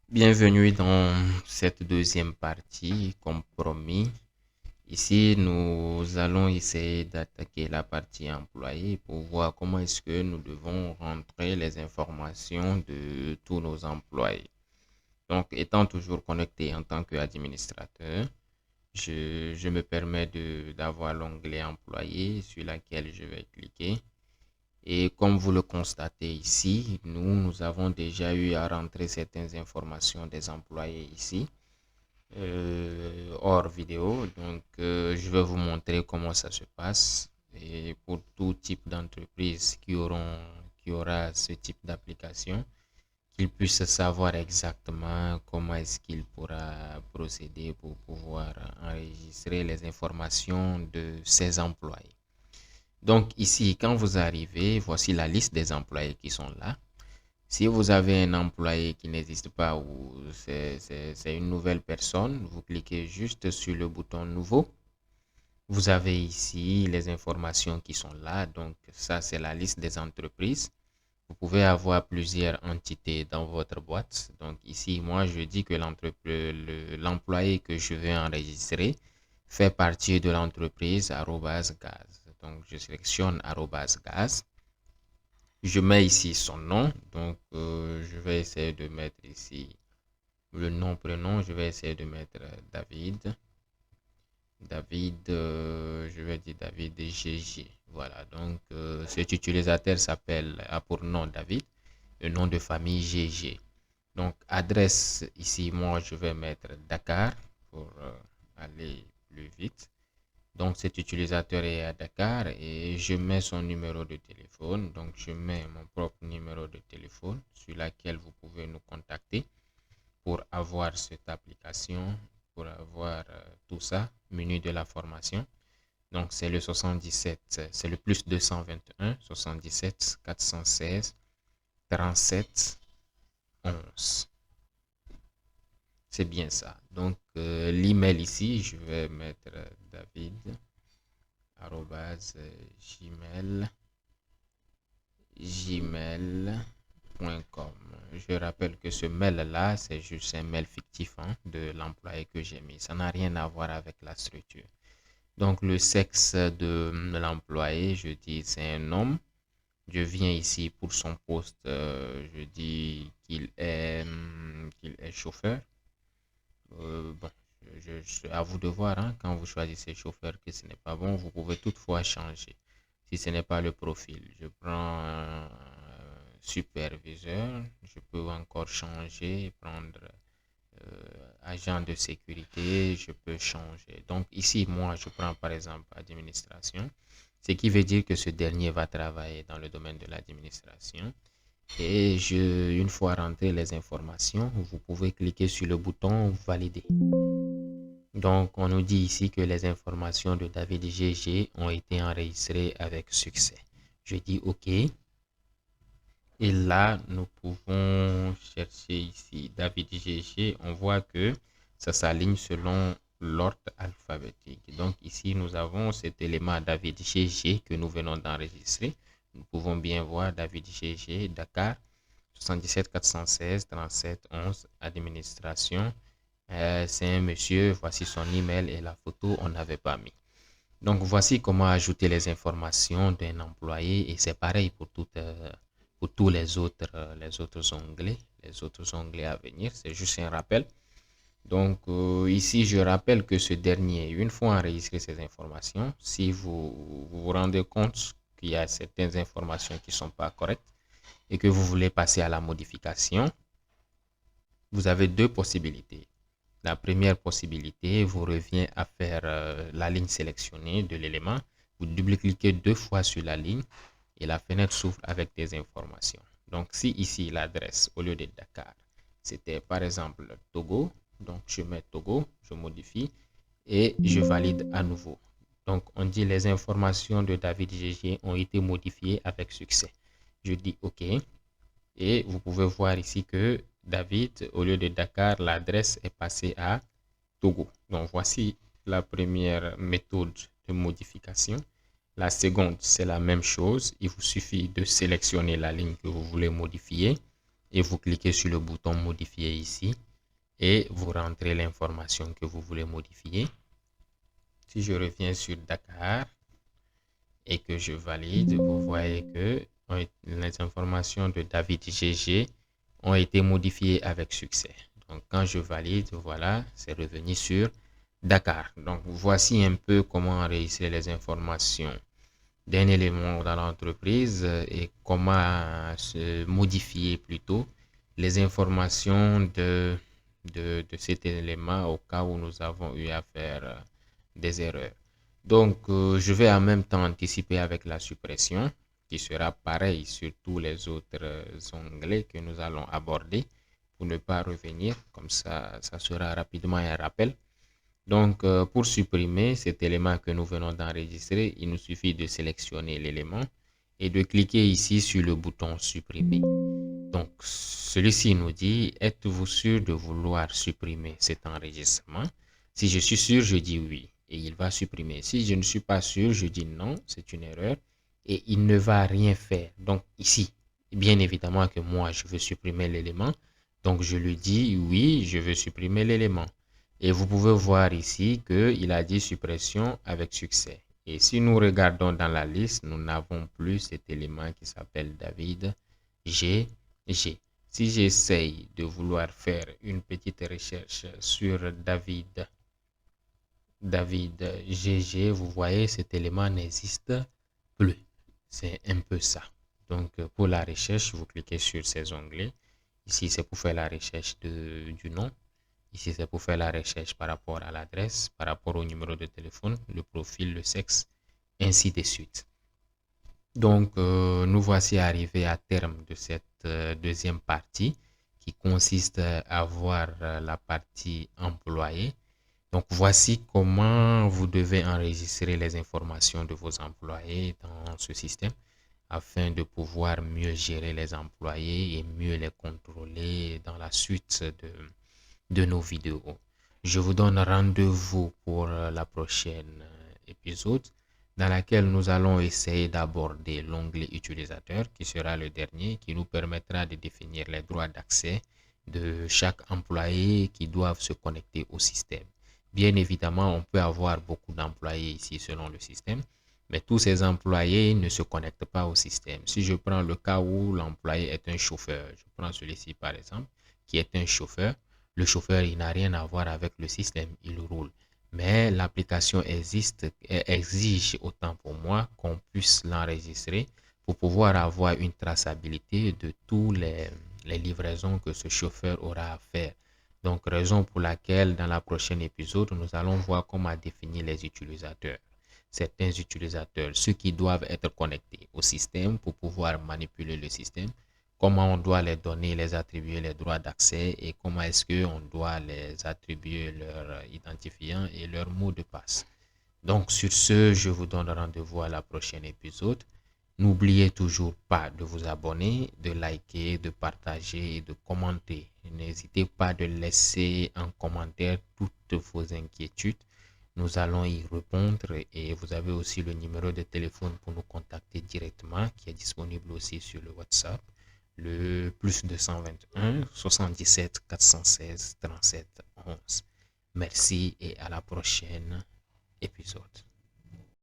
Bienvenue dans cette deuxième partie, comme promis. Ici, nous allons essayer d'attaquer la partie employé pour voir comment est-ce que nous devons rentrer les informations de tous nos employés. Donc, étant toujours connecté en tant qu'administrateur, je me permets d'avoir l'onglet employé sur lequel je vais cliquer. Et comme vous le constatez ici, nous avons déjà eu à rentrer certaines informations des employés ici, hors vidéo. Donc, je vais vous montrer comment ça se passe. Et pour tout type d'entreprise qui aura ce type d'application, qu'il puisse savoir exactement comment est-ce qu'il pourra procéder pour pouvoir enregistrer les informations de ses employés. Donc ici, quand vous arrivez, voici la liste des employés qui sont là. Si vous avez un employé qui n'existe pas ou c'est une nouvelle personne, vous cliquez juste sur le bouton nouveau. Vous avez ici les informations qui sont là. Donc ça, c'est la liste des entreprises. Vous pouvez avoir plusieurs entités dans votre boîte. Donc ici, moi, je dis que l'employé que je veux enregistrer fait partie de l'entreprise @gaz. Donc je sélectionne @gaz. Je mets ici son nom. Donc je vais essayer de mettre ici le nom, prénom. Je vais essayer de mettre David. David, je vais dire David GG. Voilà, donc cet utilisateur a pour nom David, le nom de famille GG. Donc adresse ici, moi je vais mettre Dakar pour aller plus vite. Donc cet utilisateur est à Dakar et je mets son numéro de téléphone. Donc je mets mon propre numéro de téléphone sur laquelle vous pouvez nous contacter pour avoir cette application, pour avoir tout ça, menu de la formation. Donc c'est le 77, c'est le plus 221, 77 416 37 11. C'est bien ça. Donc l'email ici, je vais mettre david gmail gmail.com. Je rappelle que ce mail-là, c'est juste un mail fictif de l'employé que j'ai mis. Ça n'a rien à voir avec la structure. Donc, le sexe de l'employé, je dis c'est un homme. Je viens ici pour son poste, je dis qu'il est chauffeur. Bon, c'est à vous de voir quand vous choisissez chauffeur que ce n'est pas bon. Vous pouvez toutefois changer si ce n'est pas le profil. Je prends superviseur. Je peux encore changer, prendre agent de sécurité. Je peux changer. Donc ici, moi, je prends par exemple administration, ce qui veut dire que ce dernier va travailler dans le domaine de l'administration. Et une fois rentré les informations, vous pouvez cliquer sur le bouton valider. Donc, on nous dit ici que les informations de David GG ont été enregistrées avec succès. Je dis OK. Et là, nous pouvons chercher ici David GG. On voit que ça s'aligne selon l'ordre alphabétique. Donc, ici, nous avons cet élément David GG que nous venons d'enregistrer. Nous pouvons bien voir David GG, Dakar, 77 416 37 11, administration. C'est un monsieur, voici son email et la photo, on n'avait pas mis. Donc, voici comment ajouter les informations d'un employé et c'est pareil pour tous les autres onglets à venir. C'est juste un rappel. Donc, ici, je rappelle que ce dernier, une fois enregistré ces informations, si vous rendez compte qu'il y a certaines informations qui ne sont pas correctes et que vous voulez passer à la modification, vous avez deux possibilités. La première possibilité vous revient à faire la ligne sélectionnée de l'élément. Vous double-cliquez deux fois sur la ligne et la fenêtre s'ouvre avec des informations. Donc, si ici l'adresse au lieu de Dakar, c'était par exemple Togo, donc je mets Togo, je modifie et je valide à nouveau. Donc, on dit les informations de David GG ont été modifiées avec succès. Je dis OK et vous pouvez voir ici que David, au lieu de Dakar, l'adresse est passée à Togo. Donc, voici la première méthode de modification. La seconde, c'est la même chose. Il vous suffit de sélectionner la ligne que vous voulez modifier et vous cliquez sur le bouton modifier ici et vous rentrez l'information que vous voulez modifier. Si je reviens sur Dakar et que je valide, vous voyez que les informations de David GG ont été modifiées avec succès. Donc quand je valide, voilà, c'est revenu sur Dakar. Donc voici un peu comment enregistrer les informations d'un élément dans l'entreprise et comment se modifier plutôt les informations de cet élément au cas où nous avons eu à faire des erreurs. Donc, je vais en même temps anticiper avec la suppression qui sera pareil sur tous les autres onglets que nous allons aborder pour ne pas revenir. Comme ça sera rapidement un rappel. Donc, pour supprimer cet élément que nous venons d'enregistrer, il nous suffit de sélectionner l'élément et de cliquer ici sur le bouton supprimer. Donc, celui-ci nous dit, êtes-vous sûr de vouloir supprimer cet enregistrement? Si je suis sûr, je dis oui et il va supprimer. Si je ne suis pas sûr, je dis non, c'est une erreur et il ne va rien faire. Donc, ici, bien évidemment que moi, je veux supprimer l'élément. Donc, je lui dis oui, je veux supprimer l'élément. Et vous pouvez voir ici qu'il a dit suppression avec succès. Et si nous regardons dans la liste, nous n'avons plus cet élément qui s'appelle David G. Si j'essaye de vouloir faire une petite recherche sur David GG, vous voyez, cet élément n'existe plus. C'est un peu ça. Donc, pour la recherche, vous cliquez sur ces onglets. Ici, c'est pour faire la recherche du nom. Ici, c'est pour faire la recherche par rapport à l'adresse, par rapport au numéro de téléphone, le profil, le sexe, ainsi de suite. Donc, nous voici arrivés à terme de cette deuxième partie qui consiste à voir la partie employé. Donc, voici comment vous devez enregistrer les informations de vos employés dans ce système afin de pouvoir mieux gérer les employés et mieux les contrôler dans la suite de nos vidéos. Je vous donne rendez-vous pour la prochaine épisode dans laquelle nous allons essayer d'aborder l'onglet utilisateur qui sera le dernier qui nous permettra de définir les droits d'accès de chaque employé qui doivent se connecter au système. Bien évidemment, on peut avoir beaucoup d'employés ici selon le système, mais tous ces employés ne se connectent pas au système. Si je prends le cas où l'employé est un chauffeur, je prends celui-ci par exemple, qui est un chauffeur, le chauffeur, il n'a rien à voir avec le système, il roule. Mais l'application exige autant pour moi qu'on puisse l'enregistrer pour pouvoir avoir une traçabilité de tous les livraisons que ce chauffeur aura à faire. Donc, raison pour laquelle dans la prochaine épisode, nous allons voir comment définir les utilisateurs. Certains utilisateurs, ceux qui doivent être connectés au système pour pouvoir manipuler le système, comment on doit les donner, les attribuer les droits d'accès et comment est-ce qu'on doit les attribuer leur identifiant et leur mot de passe. Donc sur ce, je vous donne rendez-vous à la prochaine épisode. N'oubliez toujours pas de vous abonner, de liker, de partager et de commenter. N'hésitez pas de laisser en commentaire toutes vos inquiétudes. Nous allons y répondre et vous avez aussi le numéro de téléphone pour nous contacter directement qui est disponible aussi sur le WhatsApp, le plus 221 77 416 37 11. Merci et à la prochaine épisode.